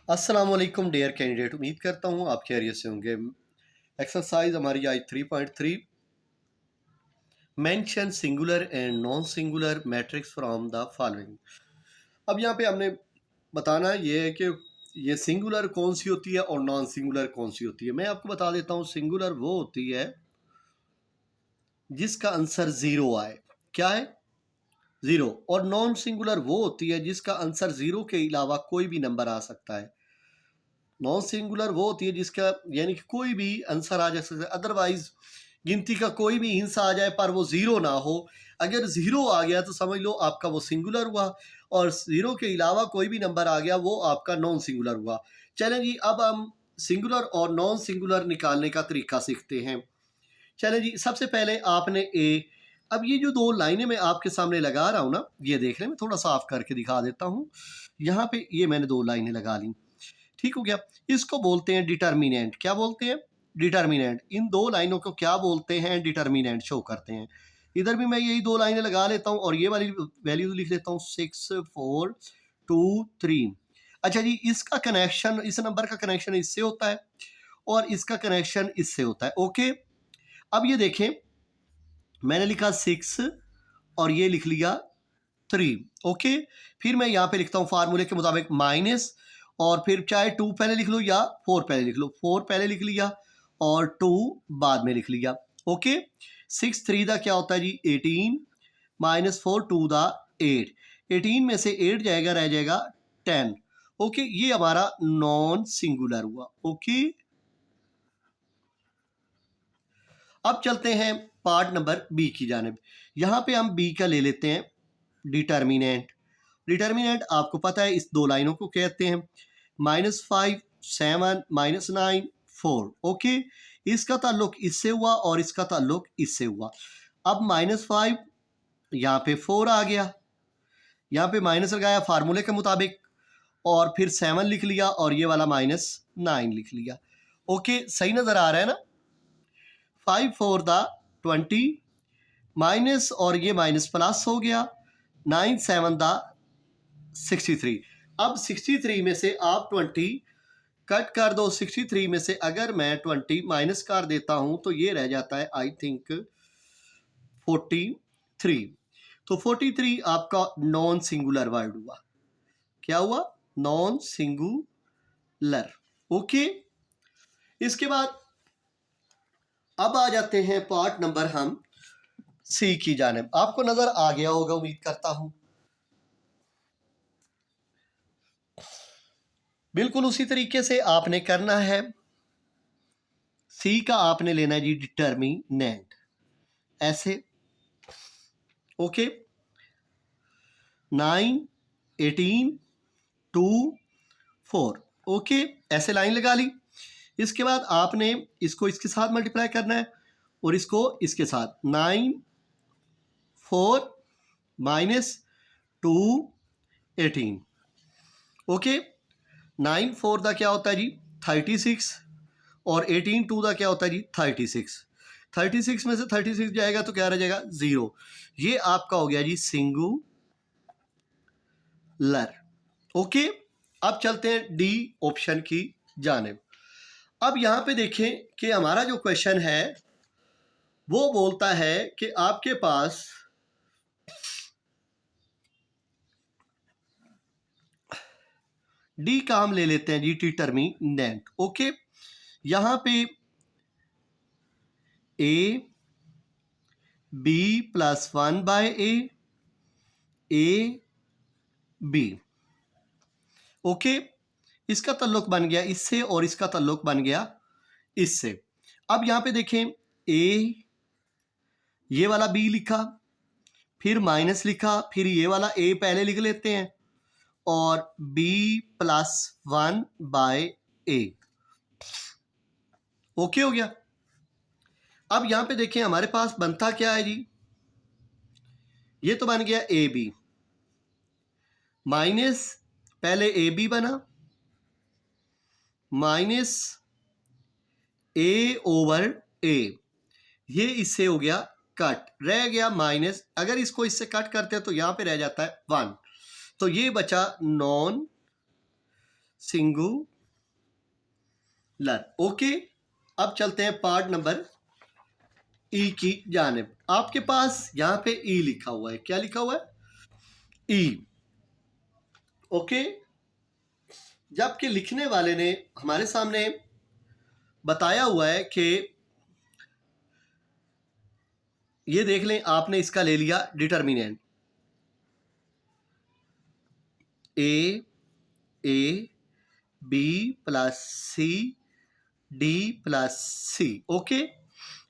अस्सलाम वालेकुम dear candidate, उम्मीद करता हूँ आप खैरियत से होंगे। एक्सरसाइज हमारी आज 3.3 mention singular and non singular matrix from the following. अब यहाँ पे हमने बताना ये है कि ये सिंगुलर कौन सी होती है और नॉन सिंगुलर कौन सी होती है। मैं आपको बता देता हूँ, सिंगुलर वो होती है जिसका आंसर ज़ीरो आए। क्या है? ज़ीरो। और नॉन सिंगुलर वो होती है जिसका आंसर ज़ीरो के अलावा कोई भी नंबर आ सकता है। नॉन सिंगुलर वो होती है जिसका यानी कि कोई भी आंसर आ जा सकता है, अदरवाइज गिनती का कोई भी हिस्सा आ जाए पर वो ज़ीरो ना हो। अगर ज़ीरो आ गया तो समझ लो आपका वो सिंगुलर हुआ, और ज़ीरो के अलावा कोई भी नंबर आ गया वो आपका नॉन सिंगुलर हुआ। चलें जी, अब हम सिंगुलर और नॉन सिंगुलर निकालने का तरीका सीखते हैं। चलें जी, सबसे पहले आपने अब ये जो दो लाइनें मैं आपके सामने लगा रहा हूँ ना, ये देख लें, मैं थोड़ा साफ करके दिखा देता हूँ। यहाँ पे ये मैंने दो लाइनें लगा ली, ठीक हो गया। इसको बोलते हैं डिटर्मिनेंट। क्या बोलते हैं? डिटर्मिनेंट। इन दो लाइनों को क्या बोलते हैं? डिटर्मिनेंट शो करते हैं। इधर भी मैं यही दो लाइनें लगा लेता हूँ और ये वाली वैल्यू लिख लेता हूँ 6 4 2 3। अच्छा जी, इसका कनेक्शन, इस नंबर का कनेक्शन इससे होता है और इसका कनेक्शन इससे होता है। ओके, अब ये देखें, मैंने लिखा 6 और ये लिख लिया 3। ओके, फिर मैं यहाँ पे लिखता हूँ फार्मूले के मुताबिक माइनस, और फिर चाहे 2 पहले लिख लो या 4 पहले लिख लो। 4 पहले लिख लिया और 2 बाद में लिख लिया। ओके, 6 3 दा क्या होता है जी? 18 माइनस 4 2 दा 8। 18 में से 8 जाएगा, रह जाएगा 10। ओके, ये हमारा नॉन सिंगुलर हुआ। ओके, अब चलते हैं पार्ट नंबर बी की जानिब। यहाँ पे हम बी का ले लेते हैं डिटर्मिनेंट। डिटर्मिनेंट आपको पता है इस दो लाइनों को कहते हैं, -5 7 -9 4। ओके, इसका ताल्लुक इससे हुआ और इसका ताल्लुक इससे हुआ। अब -5 यहाँ पे 4 आ गया, यहाँ पे माइनस लगाया फार्मूले के मुताबिक, और फिर 7 लिख लिया और ये वाला -9 लिख लिया। ओके, सही नज़र आ रहा है ना? 5 4 दा 20 माइनस और ये माइनस प्लस हो गया, 9 7 दा 63। अब 63 में से आप 20 कट कर दो। 63 में से अगर मैं 20 माइनस कर देता हूं तो ये रह जाता है आई थिंक 43। तो 43 आपका नॉन सिंगुलर वर्ड हुआ। क्या हुआ? Non singular. ओके, इसके बाद अब आ जाते हैं पार्ट नंबर हम सी की जानिब। आपको नजर आ गया होगा, उम्मीद करता हूं। बिल्कुल उसी तरीके से आपने करना है। सी का आपने लेना है जी डिटर्मिनेंट, ऐसे। ओके, 9 18 2 4। ओके, ऐसे लाइन लगा ली। इसके बाद आपने इसको इसके साथ मल्टीप्लाई करना है और इसको इसके साथ। 9 4 माइनस 2 18। ओके, 9 4 का क्या होता है जी? 36, और 18 2 का क्या होता है जी? 36। 36 में से 36 जाएगा तो क्या रह जाएगा? 0। ये आपका हो गया जी सिंगुलर। ओके, अब चलते हैं डी ऑप्शन की जानिब। अब यहां पे देखें कि हमारा जो क्वेश्चन है वो बोलता है कि आपके पास डी का हम ले लेते हैं जी डिटर्मिनेंट। ओके, यहां पे A B plus 1 by A B. Okay, इसका ताल्लुक बन गया इससे और इसका ताल्लुक बन गया इससे। अब यहां पे देखें, ए ये वाला बी लिखा, फिर माइनस लिखा, फिर ये वाला ए पहले लिख लेते हैं, और B plus 1 by A. Okay हो गया। अब यहां पे देखें हमारे पास बनता क्या है जी? ये तो बन गया ए बी माइनस, पहले ए बी बना, माइनस ए ओवर ए, ये इससे हो गया कट, रह गया माइनस। अगर इसको इससे कट करते हैं तो यहां पे रह जाता है 1, तो ये बचा नॉन सिंगुलर। ओके, अब चलते हैं पार्ट नंबर ई की जानिब। आपके पास यहाँ पे ई लिखा हुआ है, क्या लिखा हुआ है? ई। ओके, जबकि लिखने वाले ने हमारे सामने बताया हुआ है कि ये देख लें, आपने इसका ले लिया determinant A B plus C D plus C. Okay,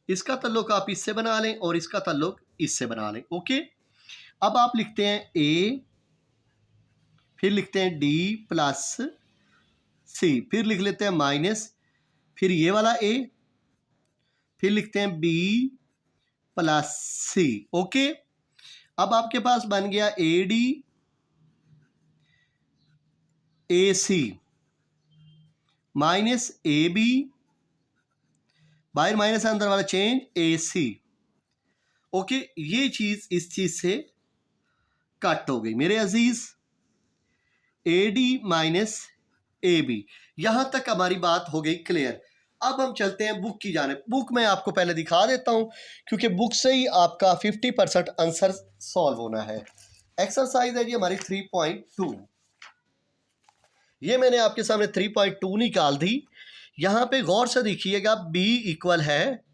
इसका ताल्लुक आप इससे बना लें और इसका ताल्लुक इससे बना लें। ओके, अब आप लिखते हैं ए, फिर लिखते हैं डी प्लस सी, फिर लिख लेते हैं माइनस, फिर ये वाला ए, फिर लिखते हैं बी प्लस सी। ओके, अब आपके पास बन गया A D A C minus A B, बाहर माइनस अंदर वाला चेंज ए सी। ओके, ये चीज इस चीज से कट हो गई मेरे अजीज। A D minus A B, यहां तक हमारी बात हो गई क्लियर। अब हम चलते हैं बुक की जानिब। बुक मैं आपको पहले दिखा देता हूं, क्योंकि बुक से ही आपका 50% आंसर सॉल्व होना है। एक्सरसाइज है जी हमारी 3.2। ये मैंने आपके सामने 3.2 निकाल दी। यहां पे गौर से देखिएगा, b इक्वल है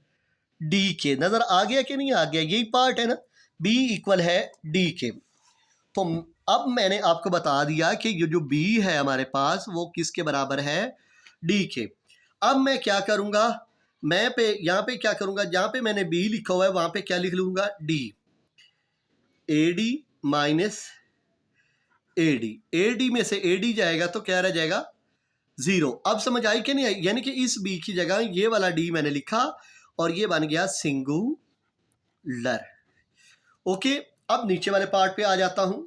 d के। नजर आ गया कि नहीं आ गया? यही पार्ट है ना, b इक्वल है d के। तो अब मैंने आपको बता दिया कि ये जो b है हमारे पास, वो किसके बराबर है? d के। अब मैं क्या करूंगा, मैं यहाँ पे क्या करूंगा, जहां पे मैंने b लिखा हुआ है वहां पे क्या लिख लूंगा? d। A D minus A D, A D में से ए डी जाएगा तो क्या रह जाएगा? 0। अब समझ आई कि नहीं आई? यानी कि इस बी की जगह ये वाला डी मैंने लिखा और ये बन गया सिंगुलर। ओके, अब नीचे वाले पार्ट पे आ जाता हूं।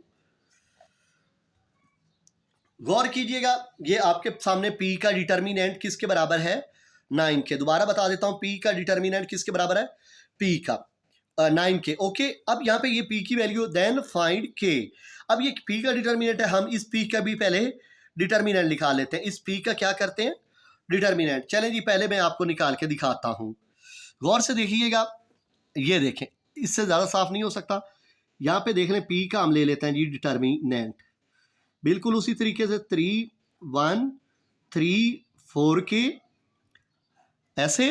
गौर कीजिएगा, ये आपके सामने p का डिटर्मिनेंट किसके बराबर है? 9 के। दोबारा बता देता हूं, p का डिटर्मिनेंट किसके बराबर है? p का 9 के। ओके, अब यहाँ पे ये p की वैल्यू, देन फाइंड k। अब ये p का डिटर्मिनेंट है, हम इस p का भी पहले डिटर्मिनेंट निकाल लेते हैं। इस p का क्या करते हैं? डिटर्मिनेंट। चलें जी, पहले मैं आपको निकाल के दिखाता हूं। गौर से देखिएगा, ये देखें, इससे ज़्यादा साफ नहीं हो सकता। यहाँ पे देख लें, p का हम ले लेते हैं जी डिटर्मिनेंट, बिल्कुल उसी तरीके से 3 1 3 4 के ऐसे।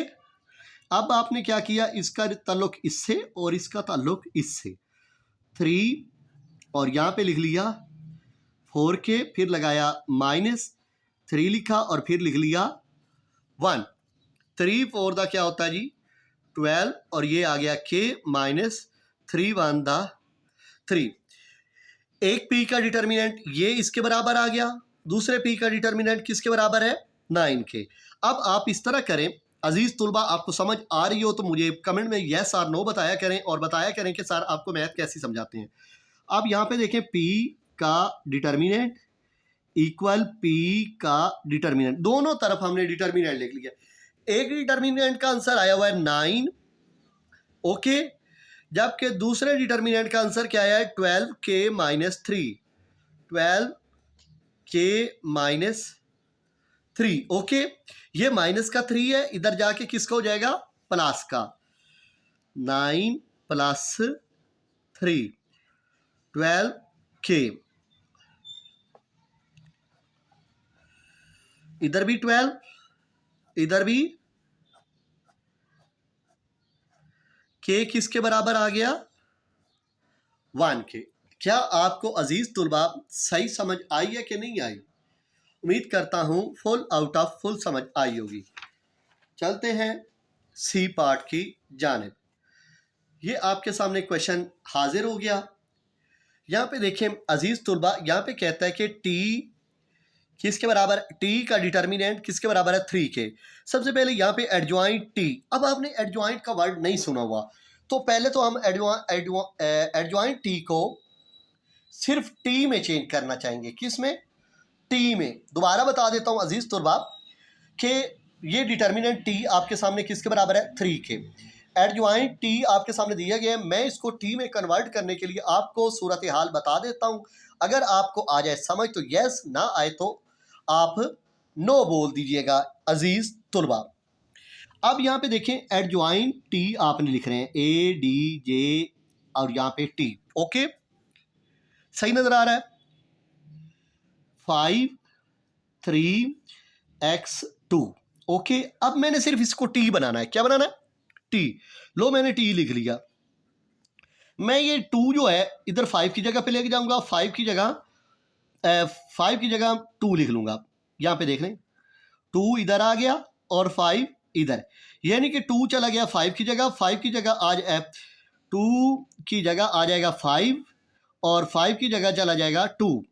अब आपने क्या किया, इसका ताल्लुक इससे और इसका ताल्लुक इससे, 3 और यहाँ पे लिख लिया 4 के, फिर लगाया माइनस 3 लिखा और फिर लिख लिया 1। 3 4 का क्या होता है जी? 12, और ये आ गया k माइनस 3 1 दा 3। एक p का डिटर्मिनेंट ये इसके बराबर आ गया, दूसरे p का डिटर्मिनेंट किसके बराबर है? 9 के। अब आप इस तरह करें, अजीज तुलबा, आपको समझ आ रही हो तो मुझे कमेंट में यस और नो बताया करें, और बताया करें कि सर आपको मैथ कैसी समझाते हैं। अब यहाँ पे देखें, p का डिटर्मिनेंट इक्वल p का डिटर्मिनेंट, दोनों तरफ हमने डिटर्मिनेंट लिख लिया। एक डिटर्मिनेंट का आंसर आया हुआ है 9, ओके, जबकि दूसरे डिटर्मिनेंट का आंसर क्या आया है? 12 के माइनस 3, 12 के माइनस 3। ओके, ये माइनस का 3 है, इधर जाके किसका हो जाएगा? प्लस का। 9 प्लस 3 12 के, इधर भी 12, इधर भी के, किसके बराबर आ गया? 1 के। क्या आपको अजीज तुलबा सही समझ आई है कि नहीं आई? उम्मीद करता हूं फुल आउट ऑफ फुल समझ आई होगी। चलते हैं सी पार्ट की जानिब। ये आपके सामने क्वेश्चन हाजिर हो गया। यहाँ पे देखें अजीज तुलबा, यहाँ पे कहता है कि टी किसके बराबर? टी का डिटर्मिनेंट किसके बराबर है? 3 के। सबसे पहले यहाँ पे एडजॉइंट टी। अब आपने एडजॉइंट का वर्ड नहीं सुना हुआ, तो पहले तो हम एडजॉइंट टी को सिर्फ टी में चेंज करना चाहेंगे। किस में? टी में। दोबारा बता देता हूँ अजीज तुलबा कि ये डिटर्मिनेंट टी आपके सामने किसके बराबर है? 3 के। एडजॉइंट टी आपके सामने दिया गया है। मैं इसको टी में कन्वर्ट करने के लिए आपको सूरत हाल बता देता हूँ। अगर आपको आ जाए समझ तो यस, ना आए तो आप नो बोल दीजिएगा अजीज तुलबा। अब यहाँ पे देखें एडजॉइन टी आपने लिख रहे हैं ADJ और यहाँ पे T। ओके, सही नजर आ रहा है। 5 3x2। ओके, अब मैंने सिर्फ इसको T बनाना है। क्या बनाना है? T। लो मैंने T लिख लिया। मैं ये 2 जो है इधर 5 की जगह पे लेके जाऊंगा, 5 की जगह 2 लिख लूंगा। यहाँ पे देख लें 2 इधर आ गया और 5 इधर, यानी कि 2 चला गया 5 की जगह, 5 की जगह आज 2 की जगह आ जाएगा 5 और 5 की जगह चला जाएगा 2,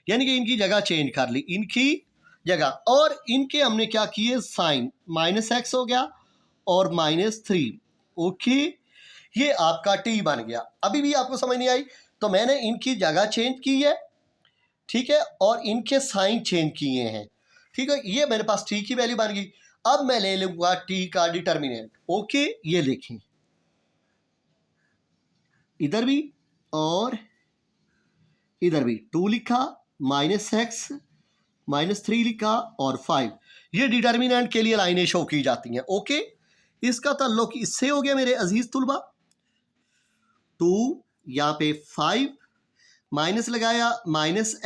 यानी कि इनकी जगह चेंज कर ली, इनकी जगह। और इनके हमने क्या किए, साइन -x हो गया और -3। ओके, ये आपका T बन गया। अभी भी आपको समझ नहीं आई तो मैंने इनकी जगह चेंज की है, ठीक है, और इनके साइन चेंज किए हैं, ठीक है। ये मेरे पास T की वैल्यू बन गई। अब मैं ले लूंगा T का डिटर्मिनेंट। ओके, ये देखें इधर भी और इधर भी 2 लिखा, -x -3 लिखा और 5। ये डिटर्मिनेंट के लिए लाइनें शो की जाती हैं। ओके, इसका ताल्लुक इससे हो गया मेरे अजीज तुलबा। 2 यहाँ पे 5 माइनस लगाया -x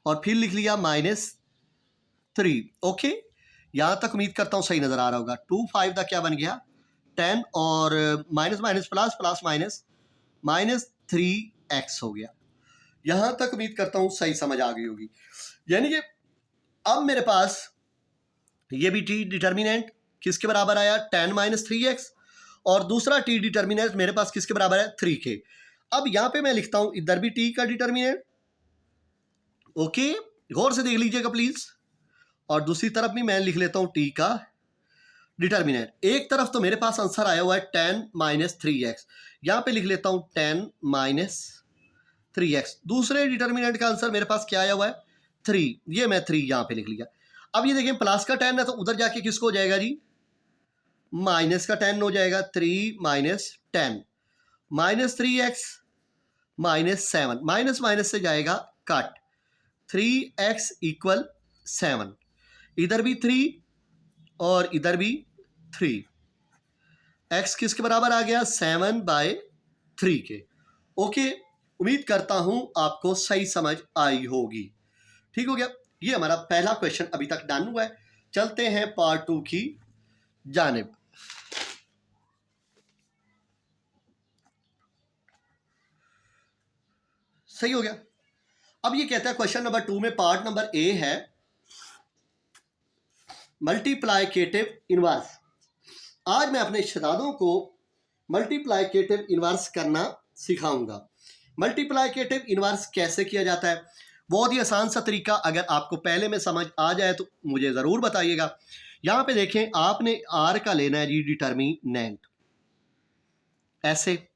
और फिर लिख लिया -3। ओके, यहां तक उम्मीद करता हूं सही नजर आ रहा होगा। 2 5 का क्या बन गया 10 और minus minus plus plus minus -3x हो गया। यहां तक उम्मीद करता हूं सही समझ आ गई होगी। यानी कि अब मेरे पास ये भी T डिटर्मिनेंट किसके बराबर आया 10 - 3x और दूसरा T डिटर्मिनेंट मेरे पास किसके बराबर है 3 के। अब यहां पे मैं लिखता हूं इधर भी T का डिटर्मिनेंट। ओके, गौर से देख लीजिएगा प्लीज। और दूसरी तरफ भी मैं लिख लेता हूं T का डिटर्मिनेंट। एक तरफ तो मेरे पास आंसर आया हुआ है 10 - 3x, यहां पे लिख लेता हूं 10 - 3x। दूसरे डिटर्मिनेंट का आंसर मेरे पास क्या आया हुआ है 3, ये मैं 3 यहां पे लिख लिया। अब ये देखें प्लस का 10 है तो उधर जाके किसको हो जाएगा जी माइनस का 10 हो जाएगा। 3 - 10 -3x -7, माइनस माइनस से जाएगा कट, 3x = 7। इधर भी 3 और इधर भी 3, x किसके बराबर आ गया 7/3 के। ओके, उम्मीद करता हूं आपको सही समझ आई होगी। ठीक हो गया, ये हमारा पहला क्वेश्चन अभी तक डन हुआ है। चलते हैं पार्ट 2 की जानिब। सही हो गया। अब ये कहता है क्वेश्चन नंबर 2 में पार्ट नंबर A है मल्टीप्लाइकेटिव इनवर्स। आज मैं अपने शहजादों को मल्टीप्लाइकेटिव इनवर्स करना सिखाऊंगा। मल्टीप्लाइकेटिव इनवर्स कैसे किया जाता है, बहुत ही आसान सा तरीका। अगर आपको पहले में समझ आ जाए तो मुझे ज़रूर बताइएगा। यहाँ पे देखें आपने R का लेना है जी डिटर्मिनेंट, ऐसे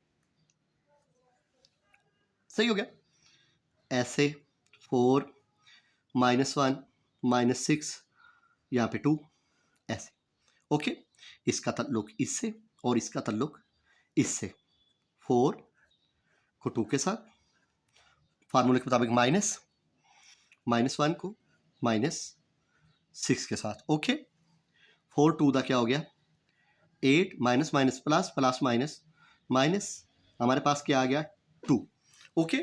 सही हो गया, ऐसे 4 -1 -6 यहाँ पे 2 ऐसे। ओके, इसका ताल्लुक इससे और इसका ताल्लुक इससे। 4 को 2 के साथ फार्मूले के मुताबिक -1 को -6 के साथ। ओके, 4 2 का क्या हो गया 8 minus minus plus plus minus minus, हमारे पास क्या आ गया 2। ओके,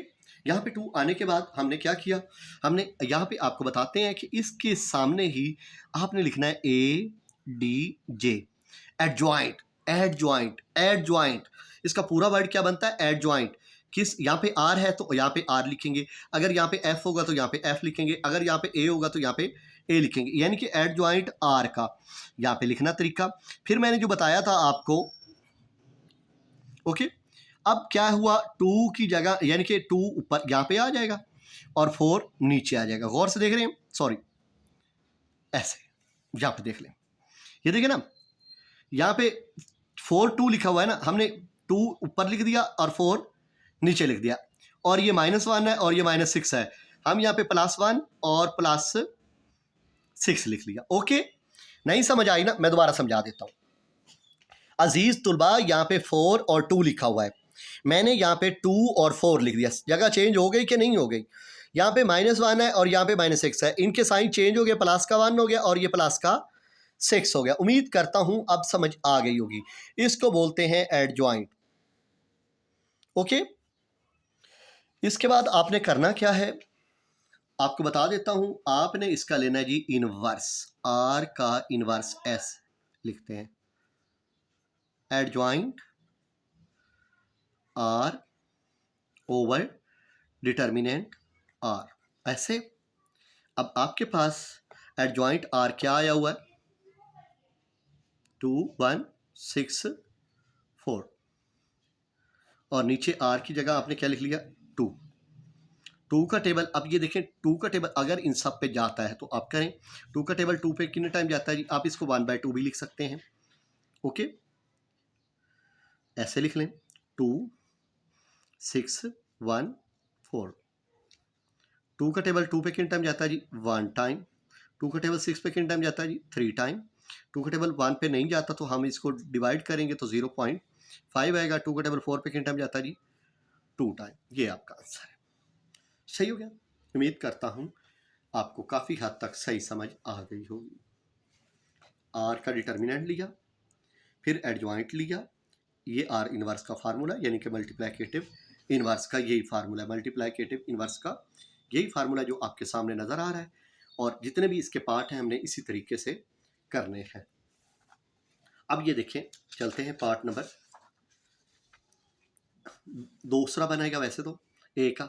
यहाँ पे 2 आने के बाद हमने क्या किया, हमने यहाँ पे आपको बताते हैं कि इसके सामने ही आपने लिखना है ADJ, एडजॉइंट एडजॉइंट एडजॉइंट। इसका पूरा वर्ड क्या बनता है एडजॉइंट। किस, यहाँ पे R है तो यहाँ पे R लिखेंगे, अगर यहाँ पे F होगा तो यहाँ पे F लिखेंगे, अगर यहाँ पे A होगा तो यहाँ पे A लिखेंगे, यानी कि एडजॉइंट R का यहाँ पे लिखना तरीका। फिर मैंने जो बताया था आपको। ओके, अब क्या हुआ 2 की जगह यानी कि 2 ऊपर यहाँ पे आ जाएगा और 4 नीचे आ जाएगा। गौर से देख रहे हैं, सॉरी ऐसे यहाँ पे देख लें, ये देखिए ना यहाँ पे 4 2 लिखा हुआ है ना, हमने 2 ऊपर लिख दिया और 4 नीचे लिख दिया, और ये -1 है और ये -6 है, हम यहाँ पे +1 और +6 लिख लिया। ओके, नहीं समझ आई ना, मैं दोबारा समझा देता हूँ। अजीज तुलबा यहाँ पे 4 और 2 लिखा हुआ है, मैंने यहाँ पे 2 और 4 लिख दिया, जगह चेंज हो गई कि नहीं हो गई। यहाँ पे -1 है और यहाँ पे -6 है, इनके साइन चेंज हो गए, प्लस का 1 हो गया और ये प्लस का 6 हो गया। उम्मीद करता हूं अब समझ आ गई होगी। इसको बोलते हैं एडजॉइंट। ओके, इसके बाद आपने करना क्या है, आपको बता देता हूं। आपने इसका लेना है जी इनवर्स, आर का इनवर्स एस लिखते हैं, adjoint R over determinant R, ऐसे। अब आपके पास एडजॉइंट आर क्या आया हुआ है, 2 1 6 4, और नीचे आर की जगह आपने क्या लिख लिया, 2। 2 का टेबल, अब ये देखें 2 का टेबल अगर इन सब पे जाता है तो आप करें। 2 का टेबल 2 पे कितने टाइम जाता है जी, आप इसको 1/2 भी लिख सकते हैं। ओके, ऐसे लिख लें, 2 6 1 4। 2 का टेबल 2 पे कितने टाइम जाता है जी, 1 टाइम। 2 का टेबल 6 पे कितने टाइम जाता है जी, 3 टाइम। 2 का टेबल 1 पे नहीं जाता तो हम इसको डिवाइड करेंगे तो 0.5 आएगा। 2 का टेबल 4 पे कितने टाइम जाता है जी, 2 टाइम। ये आपका आंसर है। सही हो गया। उम्मीद करता हूं आपको काफ़ी हद तक सही समझ आ गई होगी। आर का डिटर्मिनेंट लिया, फिर एडजॉइंट लिया, ये आर इनवर्स का फार्मूला यानी कि मल्टीप्लिकेटिव इनवर्स का यही फार्मूला, मल्टीप्लिकेटिव इनवर्स का यही फार्मूला जो आपके सामने नज़र आ रहा है। और जितने भी इसके पार्ट हैं हमने इसी तरीके से करने हैं। अब ये देखें, चलते हैं पार्ट नंबर दूसरा बनाएगा वैसे तो ए का,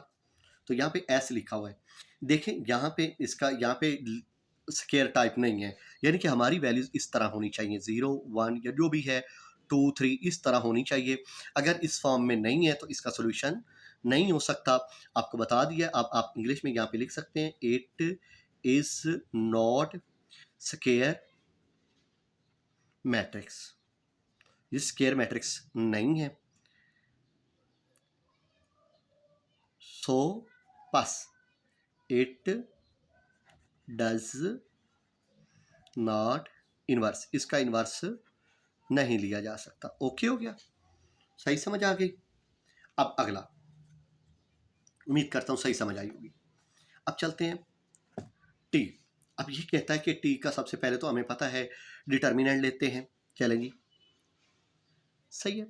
तो यहाँ पे एस लिखा हुआ है। देखें यहाँ पे इसका यहाँ पे स्केयर टाइप नहीं है, यानी कि हमारी वैल्यूज इस तरह होनी चाहिए, 0 1 या जो भी है 2 3 इस तरह होनी चाहिए। अगर इस फॉर्म में नहीं है तो इसका सोल्यूशन नहीं हो सकता। आपको बता दिया। अब आप इंग्लिश में यहाँ पे लिख सकते हैं, it is not square matrix. ये स्केयर मैट्रिक्स नहीं है। सो बस इट डज नॉट इनवर्स, इसका इनवर्स नहीं लिया जा सकता। ओके हो गया, सही समझ आ गई। अब अगला, उम्मीद करता हूं सही समझ आई होगी। अब चलते हैं टी। अब ये कहता है कि टी का सबसे पहले तो हमें पता है डिटर्मिनेंट लेते हैं। चलें जी, सही है।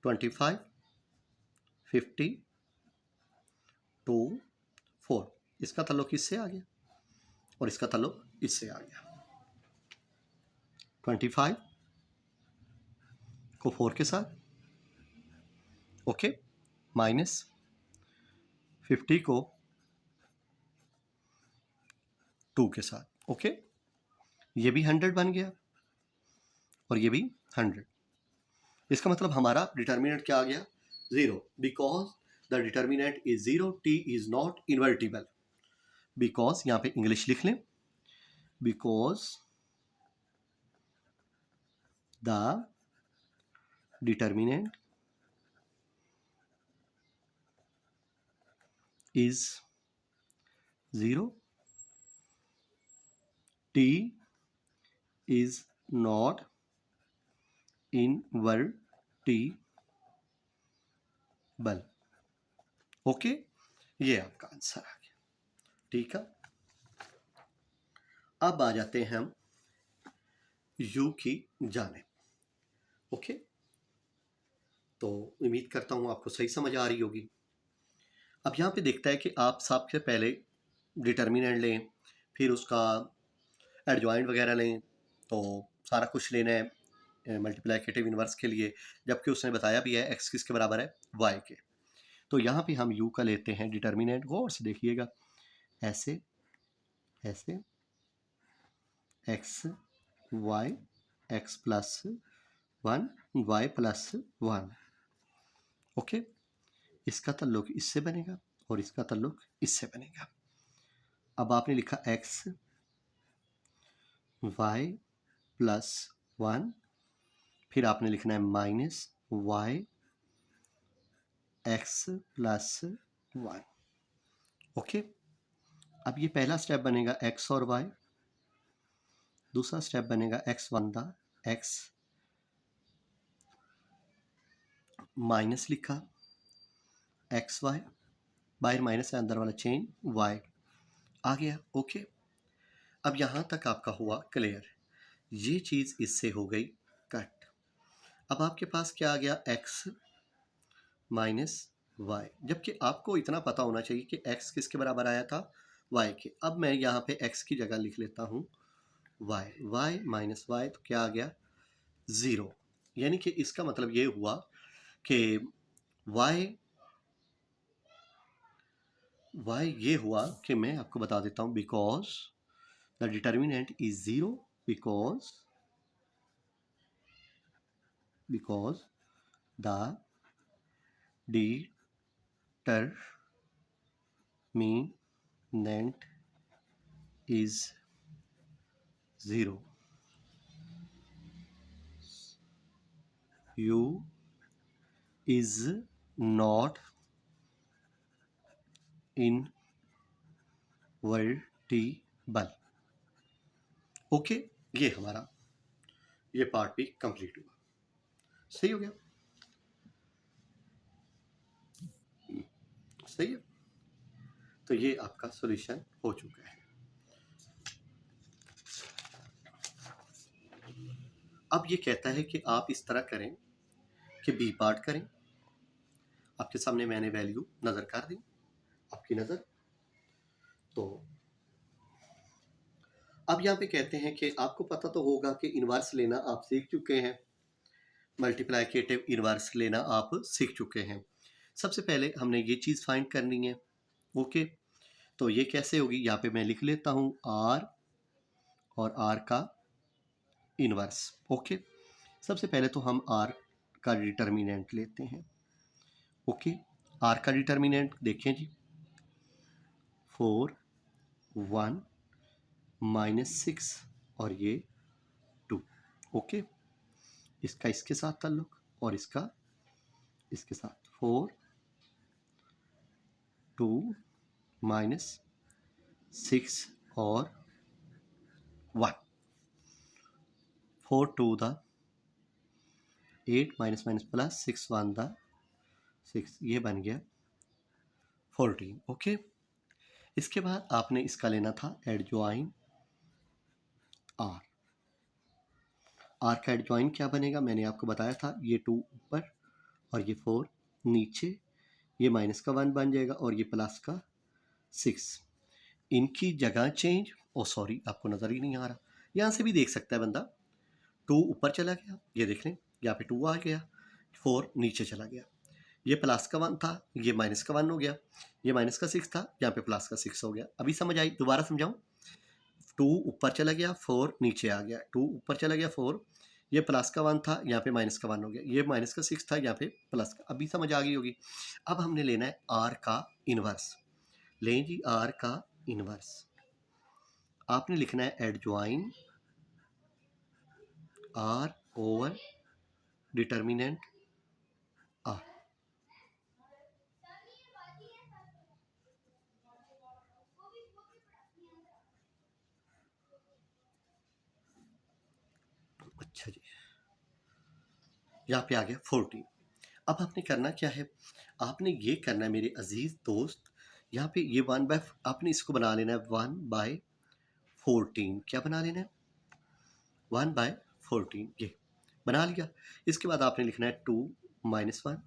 ट्वेंटी 50 2 4, इसका ताल्लुक इससे आ गया और इसका ताल्लुक इससे आ गया। 25 को 4 के साथ, ओके, माइनस 50 को 2 के साथ, ओके। ये भी 100 बन गया और ये भी 100। इसका मतलब हमारा डिटर्मिनेंट क्या आ गया, 0, because the determinant is 0, T is not invertible. Because यहाँ पे इंग्लिश लिख लें, because the determinant is 0, t is not invertible। Okay, ये आपका आंसर आ गया। ठीक है, अब आ जाते हैं हम यू की जानिब। ओके, तो उम्मीद करता हूं आपको सही समझ आ रही होगी। अब यहाँ पे देखता है कि आप सबसे पहले डिटर्मिनेंट लें, फिर उसका एडजॉइंट वगैरह लें, तो सारा कुछ लेना है मल्टीप्लिकेटिव इनवर्स के लिए, जबकि उसने बताया भी है एक्स किसके बराबर है, वाई के। तो यहाँ पे हम यू का लेते हैं डिटर्मिनेंट, गौर से देखिएगा, ऐसे ऐसे X Y, X plus 1 Y plus 1, okay. इसका ताल्लुक इससे बनेगा और इसका ताल्लुक इससे बनेगा। अब आपने लिखा एक्स वाई प्लस 1, फिर आपने लिखना है minus Y X plus 1, okay. अब ये पहला स्टेप बनेगा एक्स और वाई, दूसरा स्टेप बनेगा एक्स 1 दा एक्स माइनस लिखा एक्स वाई, बाहर माइनस है अंदर वाला चेंज वाई आ गया। ओके, अब यहाँ तक आपका हुआ क्लियर। ये चीज़ इससे हो गई कट। अब आपके पास क्या आ गया, x माइनस वाई, जबकि आपको इतना पता होना चाहिए कि x किसके बराबर आया था, y के। अब मैं यहाँ पे x की जगह लिख लेता हूँ y माइनस वाई, तो क्या आ गया 0। यानी कि इसका मतलब ये हुआ कि y ये हुआ कि मैं आपको बता देता हूँ, because the determinant is 0 because the determinant is 0. U is not invertible. Okay, ये हमारा ये पार्ट भी कंप्लीट हुआ। सही हो गया, सही है। तो ये आपका सॉल्यूशन हो चुका है। अब ये कहता है कि आप इस तरह करें कि बी पार्ट करें। आपके सामने मैंने वैल्यू नज़र कर दी, आपकी नज़र। तो अब यहाँ पे कहते हैं कि आपको पता तो होगा कि इन्वर्स लेना आप सीख चुके हैं, मल्टीप्लिकेटिव इन्वर्स लेना आप सीख चुके हैं। सबसे पहले हमने ये चीज़ फाइंड करनी है। ओके, तो ये कैसे होगी, यहाँ पे मैं लिख लेता हूँ r और r का इन्वर्स। ओके, सबसे पहले तो हम r का डिटर्मिनेंट लेते हैं। ओके, r का डिटर्मिनेंट देखें जी, 4 1 -6 और ये 2। ओके, इसका इसके साथ ताल्लुक और इसका इसके साथ, 4 2 -6 और 1, 4 2 the 8 minus minus plus 6 1 the 6, ये बन गया 14। ओके, इसके बाद आपने इसका लेना था एडजॉइन आर। आर का एडजॉइन क्या बनेगा, मैंने आपको बताया था, ये 2 ऊपर और ये 4 नीचे, ये माइनस का 1 बन जाएगा और ये प्लस का 6। इनकी जगह चेंज, ओ सॉरी आपको नज़र ही नहीं आ रहा, यहाँ से भी देख सकता है बंदा। 2 ऊपर चला गया, ये देख लें, यहाँ पे 2 आ गया, 4 नीचे चला गया, ये प्लस का 1 था, ये माइनस का 1 हो गया, ये माइनस का 6 था, यहाँ पे प्लस का 6 हो गया। अभी समझ आई, दोबारा समझाऊँ, 2 ऊपर चला गया, 4 नीचे आ गया, 2 ऊपर चला गया 4, ये प्लस का 1 था, यहाँ पे माइनस का 1 हो गया, ये माइनस का 6 था, यहाँ पे प्लस का। अभी समझ आ गई होगी। अब हमने लेना है आर का इन्वर्स। लें जी आर का इन्वर्स, आपने लिखना है adjoint R over determinant R. अच्छा जी, यहाँ पे आ गया 14। अब आपने करना क्या है, आपने ये करना है मेरे अजीज दोस्त, यहाँ पे ये 1/, आपने इसको बना लेना है 1/14। क्या बना लेना है, 1/14, ये बना लिया। इसके बाद आपने लिखना है 2 -1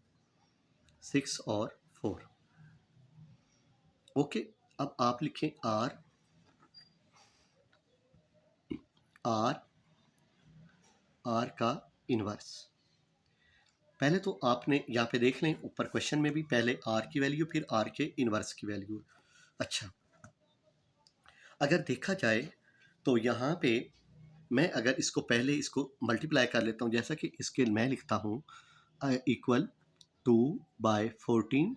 6 और 4। ओके, अब आप लिखें आर आर आर का इन्वर्स। पहले तो आपने यहाँ पे देख लें, ऊपर क्वेश्चन में भी पहले आर की वैल्यू फिर आर के इन्वर्स की वैल्यू। अच्छा, अगर देखा जाए तो यहाँ पे मैं अगर इसको पहले इसको मल्टीप्लाई कर लेता हूँ, जैसा कि इसके मैं लिखता हूँ इक्वल 2/14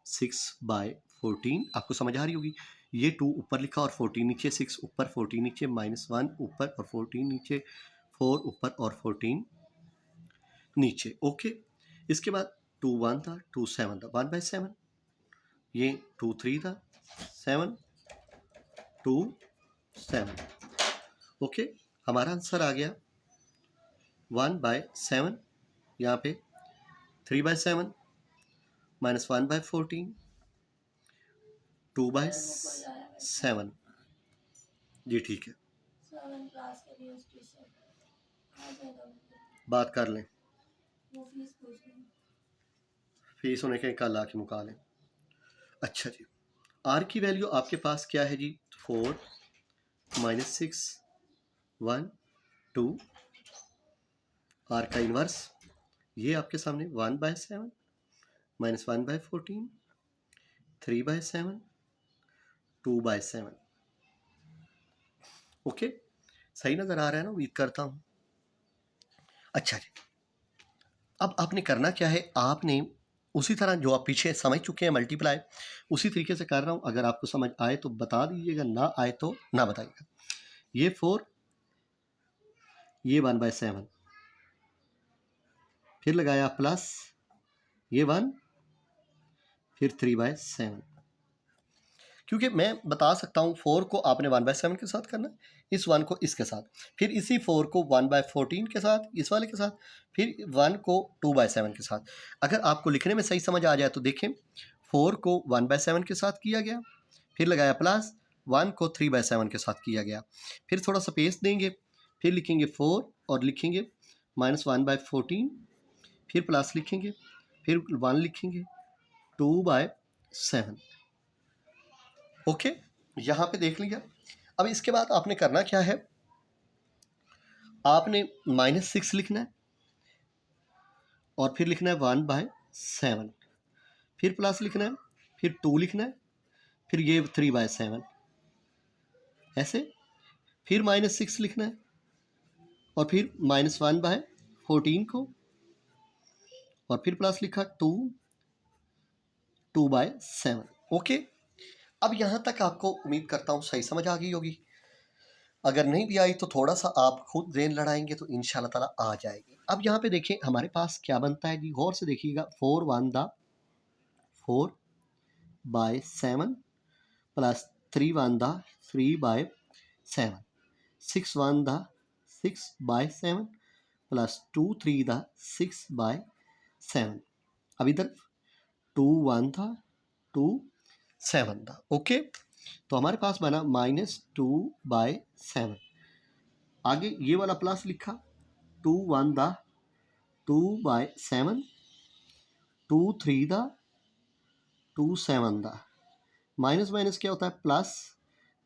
6/14। आपको समझ आ रही होगी, ये 2 ऊपर लिखा और 14 नीचे, 6 ऊपर 14 नीचे, -1 ऊपर और 14 नीचे, 4 ऊपर और 14 नीचे। ओके, इसके बाद 2 1 था, 2 7 था, 1/7, ये 2 3 था, 7 2 7। ओके, हमारा आंसर आ गया 1/7, यहाँ पे 3/7 माइनस 1/14 2/7। जी ठीक है, बात कर लें, फीस उन्हें कहीं कल आके मुका लें। अच्छा जी, आर की वैल्यू आपके पास क्या है जी? 4 -6 1 2। आर का इन्वर्स ये आपके सामने 1/7 माइनस 1/14 3/7 2/7। ओके, सही नज़र आ रहा है ना? उम्मीद करता हूँ। अच्छा जी, अब आपने करना क्या है, आपने उसी तरह जो आप पीछे समझ चुके हैं मल्टीप्लाई, उसी तरीके से कर रहा हूँ। अगर आपको समझ आए तो बता दीजिएगा, ना आए तो ना बताइएगा। ये 4, ये 1/7, फिर लगाया प्लस, ये 1, फिर 3/7। क्योंकि मैं बता सकता हूँ 4 को आपने 1/7 के साथ करना, इस 1 को इसके साथ, फिर इसी 4 को 1/14 के साथ, इस वाले के साथ, फिर 1 को 2/7 के साथ। अगर आपको लिखने में सही समझ आ जाए तो देखें, 4 को 1/7 के साथ किया गया, फिर लगाया प्लस, 1 को 3/7 के साथ किया गया, फिर थोड़ा सा स्पेस देंगे, फिर लिखेंगे 4 और लिखेंगे माइनस 1/14, फिर प्लस लिखेंगे, फिर 1 लिखेंगे 2/7। ओके, यहाँ पे देख लिया। अब इसके बाद आपने करना क्या है, आपने -6 लिखना है और फिर लिखना है 1/7, फिर प्लस लिखना है, फिर 2 लिखना है, फिर ये 3/7 ऐसे, फिर -6 लिखना है और फिर -1/14 को, और फिर प्लस लिखा 2/7। ओके, अब यहाँ तक आपको उम्मीद करता हूँ सही समझ आ गई होगी। अगर नहीं भी आई तो थोड़ा सा आप खुद ब्रेन लड़ाएंगे तो इंशाल्लाह ताला आ जाएगी। अब यहाँ पे देखिए हमारे पास क्या बनता है जी, गौर से देखिएगा। 4/7 प्लस 3/7, 6/7 प्लस 2/6/7। अब इधर 2/7। ओके, तो हमारे पास बना -2/7। आगे ये वाला प्लस लिखा, 2/7, 2/7। माइनस माइनस क्या होता है, प्लस,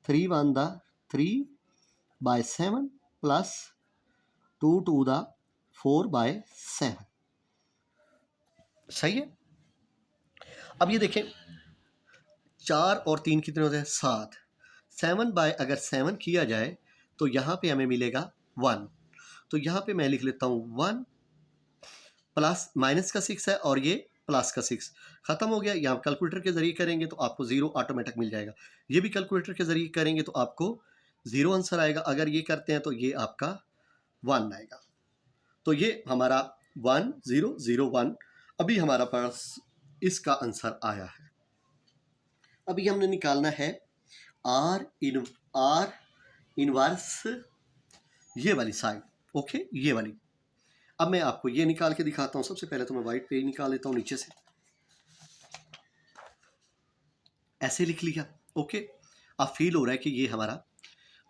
3/7 प्लस 2/4/7। सही है। अब ये देखें, 4 और 3 कितने होते हैं, 7। 7/7 किया जाए तो यहाँ पे हमें मिलेगा 1। तो यहाँ पे मैं लिख लेता हूँ 1 प्लस, माइनस का 6 है और ये प्लस का 6, खत्म हो गया। यहाँ कैलकुलेटर के जरिए करेंगे तो आपको 0 ऑटोमेटिक मिल जाएगा। ये भी कैलकुलेटर के जरिए करेंगे तो आपको 0 आंसर आएगा। अगर ये करते हैं तो ये आपका 1 आएगा। तो ये हमारा 1 0 0 1 अभी हमारा पास इसका आंसर आया है। अभी हमने निकालना है आर इनवर्स, ये वाली साइड। ओके, ये वाली। अब मैं आपको ये निकाल के दिखाता हूँ। सबसे पहले तो मैं वाइट पेज निकाल लेता हूँ नीचे से, ऐसे लिख लिया। ओके, अब फील हो रहा है कि ये हमारा।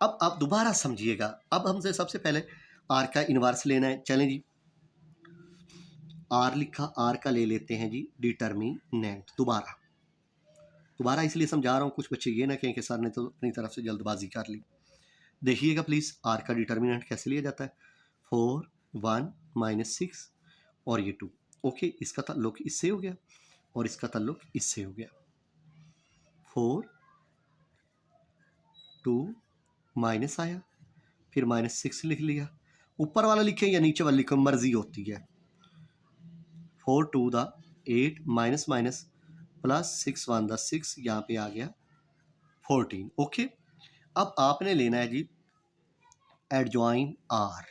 अब आप दोबारा समझिएगा। अब हमसे सबसे पहले आर का इनवर्स लेना है। चलें जी, आर लिखा, आर का ले लेते हैं जी डिटर्मिनेंट। दोबारा इसलिए समझा रहा हूँ, कुछ बच्चे ये ना कहें कि सर ने तो अपनी तरफ से जल्दबाजी कर ली। देखिएगा प्लीज़, आर का डिटर्मिनेंट कैसे लिया जाता है। 4 1 -6 और ये 2। ओके, इसका ताल्लुक इससे हो गया और इसका ताल्लुक इससे हो गया। 4 2 माइनस आया, फिर -6 लिख लिया। ऊपर वाला लिखें या नीचे वाला लिखें, मर्जी होती है। 4 2 8 माइनस माइनस प्लस 6 1 6, यहाँ पे आ गया 14। ओके, अब आपने लेना है जी एडजॉइन आर।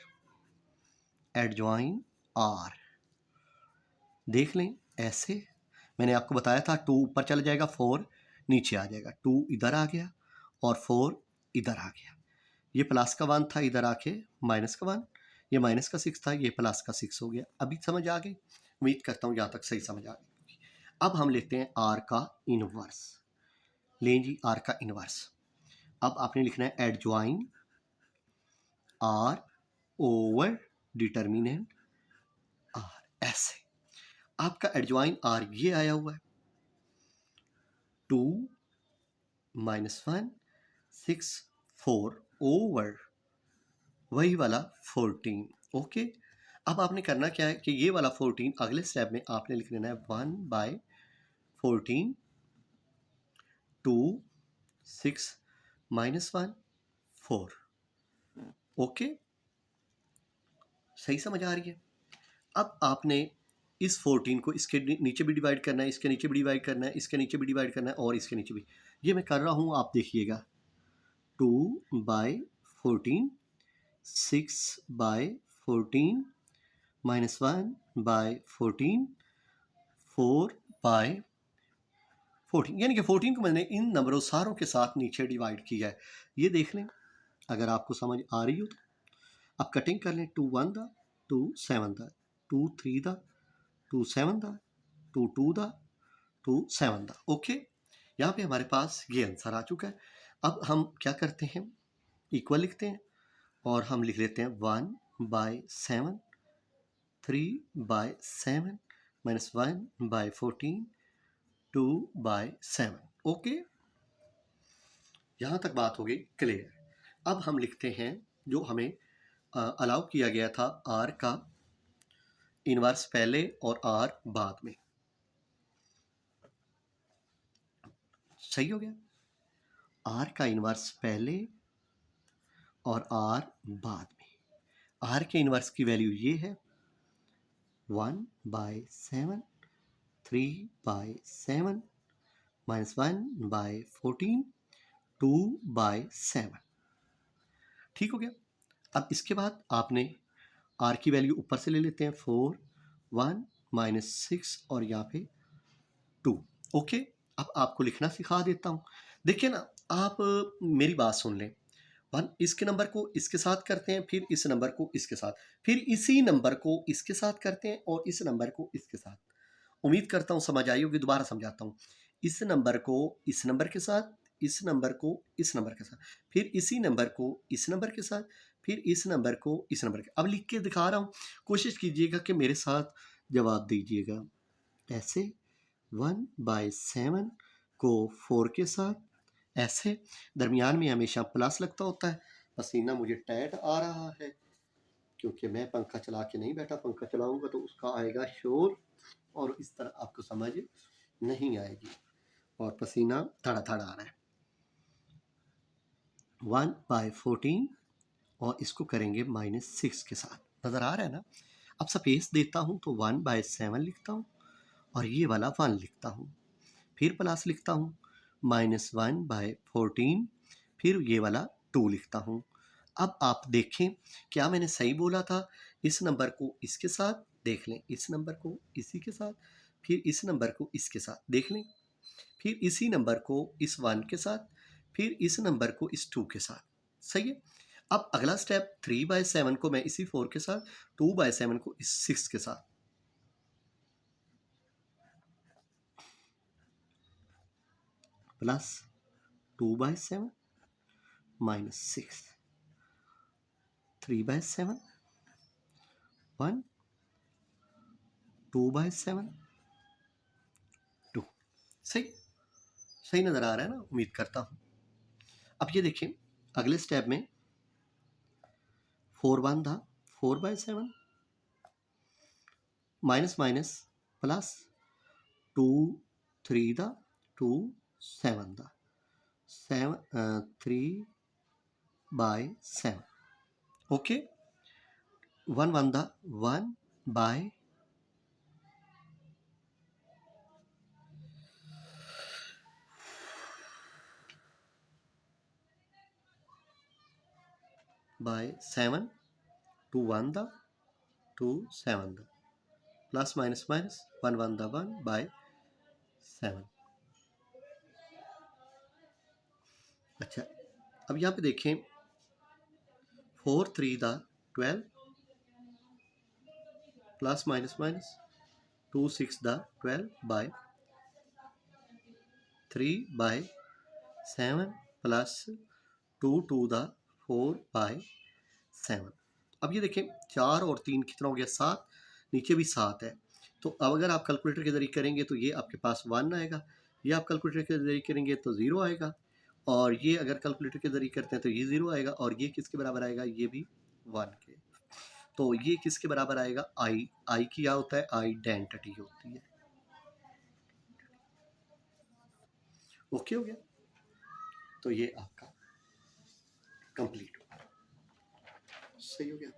एडजॉइन आर देख लें ऐसे। मैंने आपको बताया था 2 ऊपर चला जाएगा, 4 नीचे आ जाएगा। 2 इधर आ गया और 4 इधर आ गया। ये प्लस का 1 था, इधर आके माइनस का 1। ये माइनस का 6 था, ये प्लस का 6 हो गया। अभी समझ आ गई। उम्मीद करता हूँ यहाँ तक सही समझ आ गई। अब हम लेते हैं आर का इनवर्स। लें जी आर का इनवर्स। अब आपने लिखना है एडज्वाइन आर ओवर डिटर्मिनेंट आर। ऐसे आपका एडज्वाइन आर ये आया हुआ है 2 -1 6 4 ओवर वही वाला 14। ओके, अब आपने करना क्या है कि ये वाला 14 अगले स्टेप में आपने लिख लेना है 1/14 2 6 -1 4। ओके, सही समझ आ रही है। अब आपने इस 14 को इसके नीचे भी डिवाइड करना है, इसके नीचे भी डिवाइड करना है, इसके नीचे भी डिवाइड करना है और इसके नीचे भी। ये मैं कर रहा हूँ, आप देखिएगा 2/14 6/14 -1/14 4/14, यानी कि 14 को मैंने इन नंबरों सारों के साथ नीचे डिवाइड किया है। ये देख लें अगर आपको समझ आ रही हो तो। अब कटिंग कर लें 2 1 दा 2 7 दा 2 3 दा 2 7 दा 2 2 दा 2 7 दा। ओके, यहाँ पे हमारे पास ये आंसर आ चुका है। अब हम क्या करते हैं, इक्वल लिखते हैं और हम लिख लेते हैं 1/7 3/7 -1/14 2/7। ओके, यहाँ तक बात हो गई क्लियर। अब हम लिखते हैं जो हमें अलाउ किया गया था आर का इनवर्स पहले और आर बाद में। सही हो गया, आर का इनवर्स पहले और आर बाद में। आर के इनवर्स की वैल्यू ये है 1/7 3/7 -1/14 2/7। ठीक हो गया। अब इसके बाद आपने आर की वैल्यू ऊपर से ले लेते हैं 4 1 -6 और यहाँ पे 2। ओके, अब आपको लिखना सिखा देता हूँ। देखिए ना, आप मेरी बात सुन लें। वन इसके नंबर को इसके साथ करते हैं, फिर इस नंबर को इसके साथ, फिर इसी नंबर को इसके साथ करते हैं और इस नंबर को इसके साथ। उम्मीद करता हूँ समझ आई होगी। दोबारा समझाता हूँ। इस नंबर को इस नंबर के साथ, इस नंबर को इस नंबर के साथ, फिर इसी नंबर को इस नंबर के साथ, फिर इस नंबर को इस नंबर के। अब लिख के दिखा रहा हूँ, कोशिश कीजिएगा कि मेरे साथ जवाब दीजिएगा। ऐसे 1/7 को 4 के साथ, ऐसे दरमियान में हमेशा प्लस लगता होता है। पसीना मुझे टैट आ रहा है क्योंकि मैं पंखा चला के नहीं बैठा। पंखा चलाऊंगा तो उसका आएगा शोर और इस तरह आपको समझ नहीं आएगी और पसीना थड़ा थड़ा आ रहा है। 1/14 और इसको करेंगे -6 के साथ। नज़र आ रहा है ना। अब स्पेस देता हूँ तो 1/7 लिखता हूँ और ये वाला 1 लिखता हूँ, फिर प्लस लिखता हूँ -1/14, फिर ये वाला 2 लिखता हूँ। अब आप देखें क्या मैंने सही बोला था। इस नंबर को इसके साथ देख लें, इस नंबर को इसी के साथ, फिर इस नंबर को इसके साथ देख लें, फिर इसी नंबर को इस 1 के साथ, फिर इस नंबर को इस 2 के साथ। सही है। अब अगला स्टेप 3/7 को मैं इसी 4 के साथ, 2/7 को इस 6 के साथ, प्लस 2/7 -6 3/7 1 2/7 2। सही सही नज़र आ रहा है ना, उम्मीद करता हूँ। अब ये देखें अगले स्टेप में 4 1 था 4/7 माइनस माइनस प्लस 2 3 था 2 7 था 3/7। ओके, 1 1 था 1/7 2 1 था 2 7 था प्लस माइनस माइनस 1 1 था 1/7। अच्छा, अब यहाँ पे देखें 4 3 था 12 plus minus minus 2 6 the 12 by 3 by 7 plus 2 2 the 4 by 7। अब ये देखें 4 और 3 कितना हो गया 7, नीचे भी 7 है। तो अब अगर आप कैलकुलेटर के ज़रिए करेंगे तो ये आपके पास 1 आएगा, ये आप कैलकुलेटर के ज़रिए करेंगे तो 0 आएगा, और ये अगर कैलकुलेटर के ज़रिए करते हैं तो ये 0 आएगा, और ये किसके बराबर आएगा, ये भी 1 के। तो ये किसके बराबर आएगा, आई। आई की क्या होता है, आइडेंटिटी होती है। ओके हो गया, तो ये आपका कंप्लीट हो गया, सही हो गया।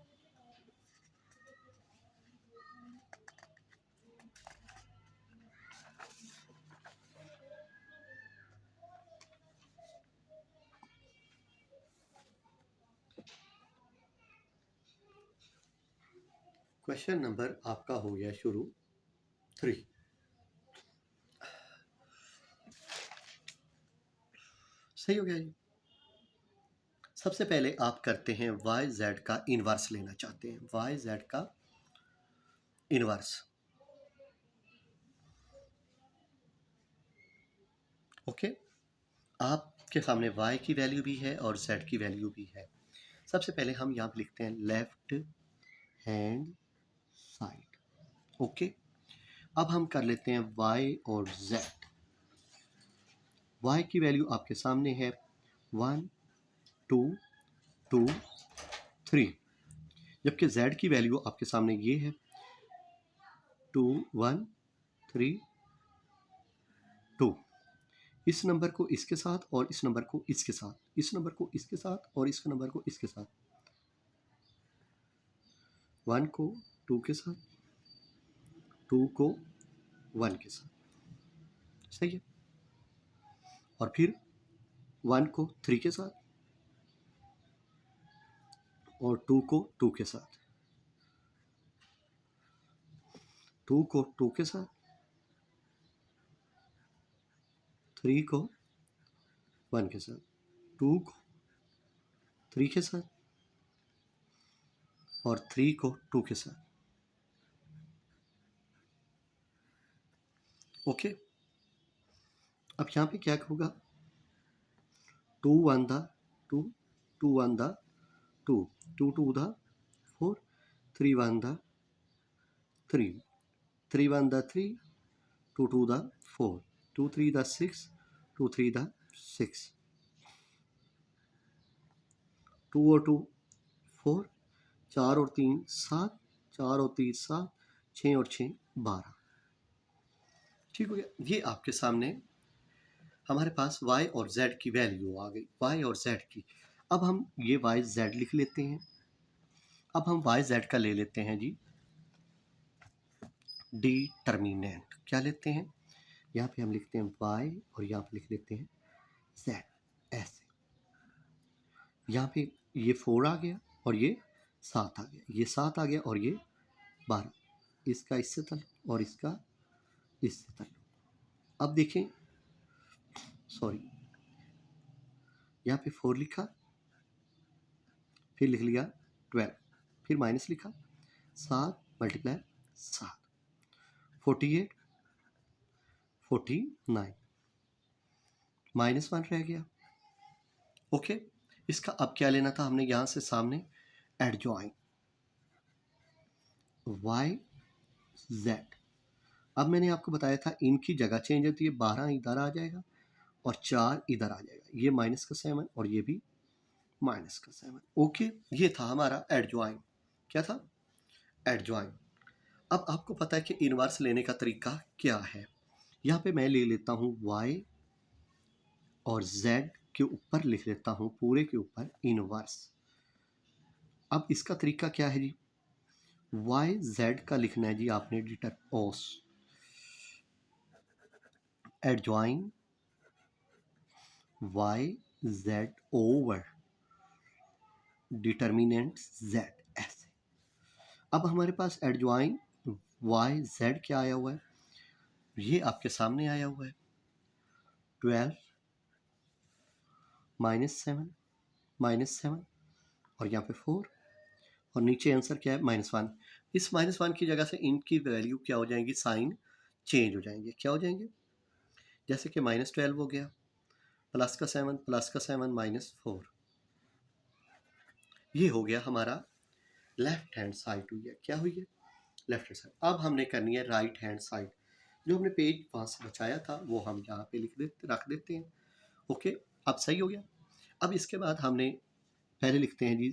क्वेश्चन नंबर आपका हो गया शुरू 3। सही हो गया जी। सबसे पहले आप करते हैं वाई जेड का इनवर्स लेना चाहते हैं, वाई जेड का इनवर्स। ओके, आपके सामने y की वैल्यू भी है और z की वैल्यू भी है। सबसे पहले हम यहाँ पे लिखते हैं लेफ्ट हैंड साइड। ओके, अब हम कर लेते हैं y और z। y की वैल्यू आपके सामने है 1 2 2 3, जबकि z की वैल्यू आपके सामने ये है 2 1 3 2। इस नंबर को इसके साथ और इस नंबर को इसके साथ, इस नंबर को इसके साथ और इस नंबर को इसके साथ, 1 को 2 के साथ, 2 को 1 के साथ, सही है। और फिर 1 को 3 के साथ और 2 को 2 के साथ, 2 को 2 के साथ, 3 को 1 के साथ, 2 को 3 के साथ और 3 को 2 के साथ। ओके, अब यहाँ पे क्या होगा, 2 1 the 2, 2 1 the 2, 2 2 the 4, 3 1 the 3, 3 1 the 3, 2 2 the 4, 2 3 the 6, 2 3 the 6, 2 और 2 4, 4 और 3 7, 4 और 3 7, 6 और 6 12। ठीक हो गया, ये आपके सामने हमारे पास y और z की वैल्यू आ गई, y और z की। अब हम ये y z लिख लेते हैं। अब हम y z का ले लेते हैं जी डिटर्मिनेंट। क्या लेते हैं, यहाँ पे हम लिखते हैं y और यहाँ पे लिख लेते हैं z, ऐसे। यहाँ पे ये 4 आ गया और ये 7 आ गया, ये 7 आ गया और ये 12, इसका इससे तल और इसका इससे तल। अब देखें, सॉरी, यहाँ पे 4 लिखा, फिर लिख लिया 12, फिर माइनस लिखा, 7 मल्टीप्लाई 7, 48 49, -1 रह गया। ओके, इसका अब क्या लेना था हमने, यहाँ से सामने एडजॉइन y z। अब मैंने आपको बताया था इनकी जगह चेंज होती है, 12 इधर आ जाएगा और 4 इधर आ जाएगा, ये -7 और ये भी -7। ओके, ये था हमारा एडजॉइन। क्या था, एडजॉइन। अब आपको पता है कि इनवर्स लेने का तरीका क्या है। यहाँ पे मैं ले लेता हूँ y और z के ऊपर लिख लेता हूँ पूरे के ऊपर इनवर्स। अब इसका तरीका क्या है जी, y z का लिखना है जी आपने ओस adjoin y z over determinant z, ऐसे। अब हमारे पास एडजॉइन y z क्या आया हुआ है, ये आपके सामने आया हुआ है 12 -7 और यहाँ पे 4 और नीचे आंसर क्या है -1। इस -1 की जगह से इनकी वैल्यू क्या हो जाएंगी, साइन चेंज हो जाएंगे। क्या हो जाएंगे, जैसे कि -12 हो गया, प्लस का 7 -4, ये हो गया हमारा लेफ्ट हैंड साइड हुई है। क्या हुई है, लेफ्ट हैंड साइड। अब हमने करनी है राइट हैंड साइड। जो हमने पेज वहाँ से बचाया था वो हम यहाँ पे रख देते हैं। ओके, अब सही हो गया। अब इसके बाद हमने पहले लिखते हैं जी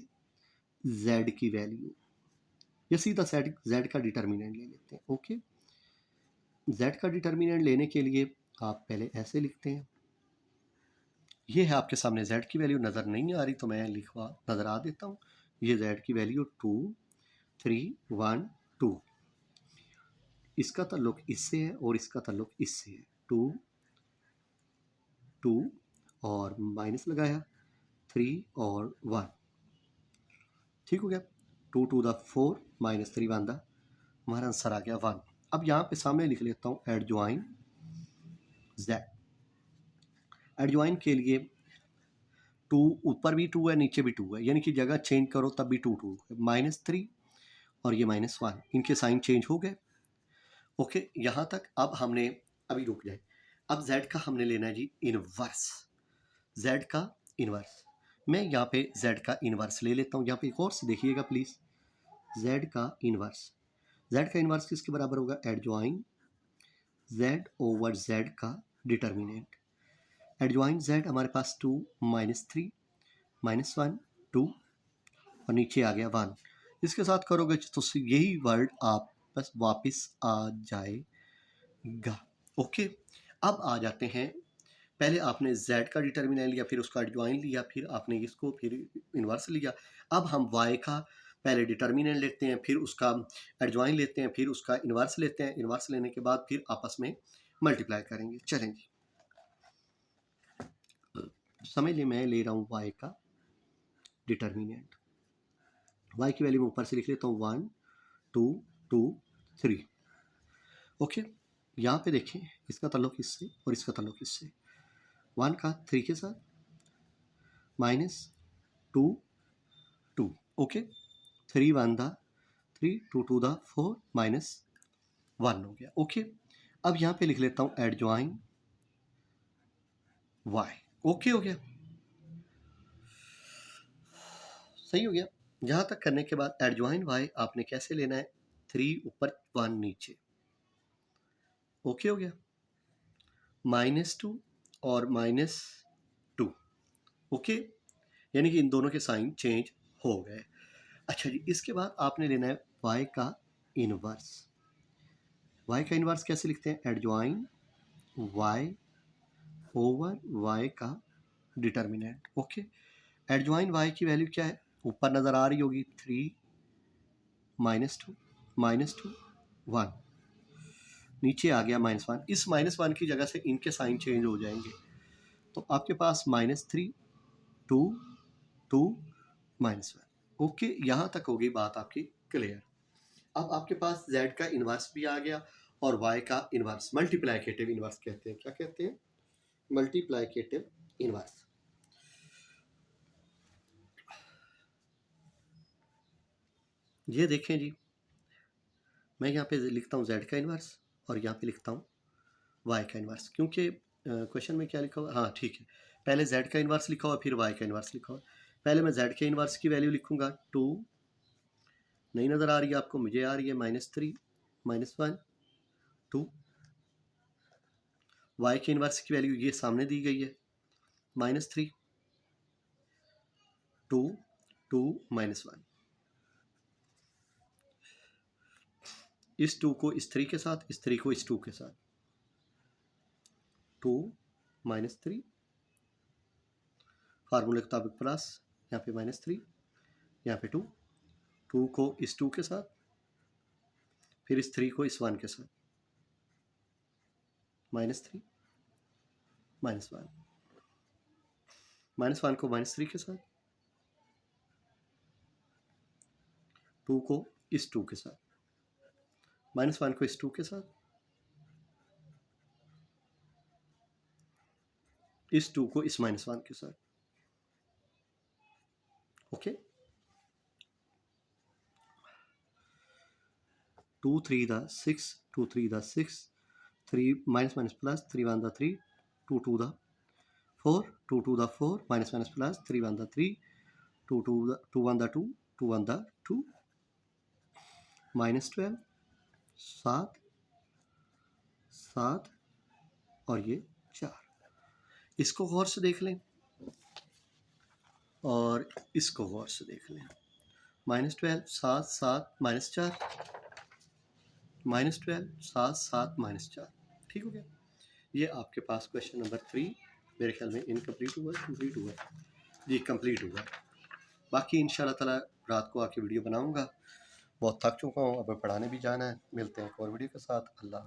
z की वैल्यू, या सीधा z का डिटर्मिनेंट ले लेते हैं। ओके, z का डिटर्मिनेंट लेने के लिए आप पहले ऐसे लिखते हैं, ये है आपके सामने z की वैल्यू, नज़र नहीं आ रही तो मैं नज़र आ देता हूँ। ये z की वैल्यू 2 3 1 2, इसका ताल्लुक इससे है और इसका ताल्लुक इससे है। 2 2 और माइनस लगाया, 3 और 1, ठीक हो गया। 2 टू द 4 -3 1 द, हमारा आंसर आ गया 1। अब यहाँ पे सामने लिख लेता हूँ एडजॉइन z। एडजॉइन के लिए 2 ऊपर भी 2 है, नीचे भी 2 है, यानी कि जगह चेंज करो तब भी 2 2 है। -3 और ये -1, इनके साइन चेंज हो गए। ओके, यहाँ तक। अब हमने, अभी रुक जाए, अब z का हमने लेना है जी इनवर्स, z का इनवर्स। मैं यहाँ पे z का इनवर्स ले लेता हूँ। यहाँ पे एक और से देखिएगा प्लीज़, z का इनवर्स। z का इनवर्स किसके बराबर होगा, एडजॉइन z ओवर z का डिटर्मिनेंट। एडजॉइन z हमारे पास 2 -3 -1 2 और नीचे आ गया 1। इसके साथ करोगे तो यही वर्ड आप बस वापस आ जाएगा। ओके, अब आ जाते हैं, पहले आपने z का डिटर्मिनेंट लिया, फिर उसका एडजॉइन लिया, फिर आपने इसको फिर इन्वर्स लिया। अब हम y का पहले डिटर्मिनेंट लेते हैं, फिर उसका एडजॉइन लेते हैं, फिर उसका इन्वर्स लेते हैं। इन्वर्स लेने के बाद फिर आपस में मल्टीप्लाई करेंगे। चलेंगे, समझ लें, मैं ले रहा हूँ y का डिटर्मिनेंट। y की वैल्यू मैं ऊपर से लिख लेता हूँ 1 2 2 3। ओके, यहाँ पे देखें, इसका ताल्लुक इससे और इसका ताल्लुक इससे। 1 का 3 के साथ, -2 2। ओके, 3 1 द 3 2 2 द 4 -1 हो गया। ओके, अब यहाँ पे लिख लेता हूँ एडजॉइन y। ओके हो गया, सही हो गया। यहाँ तक करने के बाद एडजॉइन y आपने कैसे लेना है, 3 ऊपर 1 नीचे। ओके हो गया, -2 और -2। ओके, यानी कि इन दोनों के साइन चेंज हो गए। अच्छा जी, इसके बाद आपने लेना है y का इनवर्स। y का इनवर्स कैसे लिखते हैं, एडजॉइन y ओवर y का डिटर्मिनेंट। ओके, एडजॉइन y की वैल्यू क्या है, ऊपर नज़र आ रही होगी, 3 -2 -2 1, नीचे आ गया -1। इस -1 की जगह से इनके साइन चेंज हो जाएंगे, तो आपके पास -3 2 2 -1। ओके, यहाँ तक होगी बात आपकी क्लियर। अब आपके पास z का इन्वर्स भी आ गया और y का इन्वर्स, मल्टीप्लाइकेटिव इन्वर्स कहते हैं। क्या कहते हैं, मल्टीप्लाइकेटिव इन्वर्स। ये देखें जी, मैं यहाँ पे लिखता हूँ z का इन्वर्स और यहाँ पे लिखता हूँ y का इन्वर्स, क्योंकि क्वेश्चन में क्या लिखा हुआ, हाँ ठीक है, पहले z का इन्वर्स लिखा हुआ फिर y का इन्वर्स लिखा हुआ। पहले मैं z के इन्वर्स की वैल्यू लिखूंगा, 2 नहीं नज़र आ रही है आपको, मुझे आ रही है, -3 -1 2। y के इन्वर्स की वैल्यू ये सामने दी गई है, -3 2 2 -1। इस 2 को इस 3 के साथ, इस 3 को इस 2 के साथ, 2 -3 फार्मूले के मुताबिक प्लस, यहाँ पे -3, यहाँ पे 2 2 को इस 2 के साथ, फिर इस 3 को इस 1 के साथ, -3 -1, -1 को -3 के साथ, 2 को इस 2 के साथ, -1 को इस 2 के साथ, इस 2 को इस -1 के साथ। Okay, 2 3 the 6, 2 3 the 6, 3 minus minus plus, 3 1 the 3, 2 2 the 4, 2 2 the 4, minus minus plus, 3 1 the 3, 2 2 the 2 1 the 2, 2 1 the 2, minus 12, 7 7 और ये 4। इसको गौर से देख लें और इसको गौर से देख लें। Minus 12 7 7 minus 4, minus 12 7 7 minus 4। ठीक हो गया। ये आपके पास क्वेश्चन नंबर 3 मेरे ख्याल में इनकम्प्लीट हुआ, कंप्लीट हुआ जी, कंप्लीट हुआ। बाकी इंशाल्लाह ताला रात को आके वीडियो बनाऊंगा। बहुत थक चुका हूँ, अब पढ़ाने भी जाना है। मिलते हैं एक और वीडियो के साथ। अल्लाह।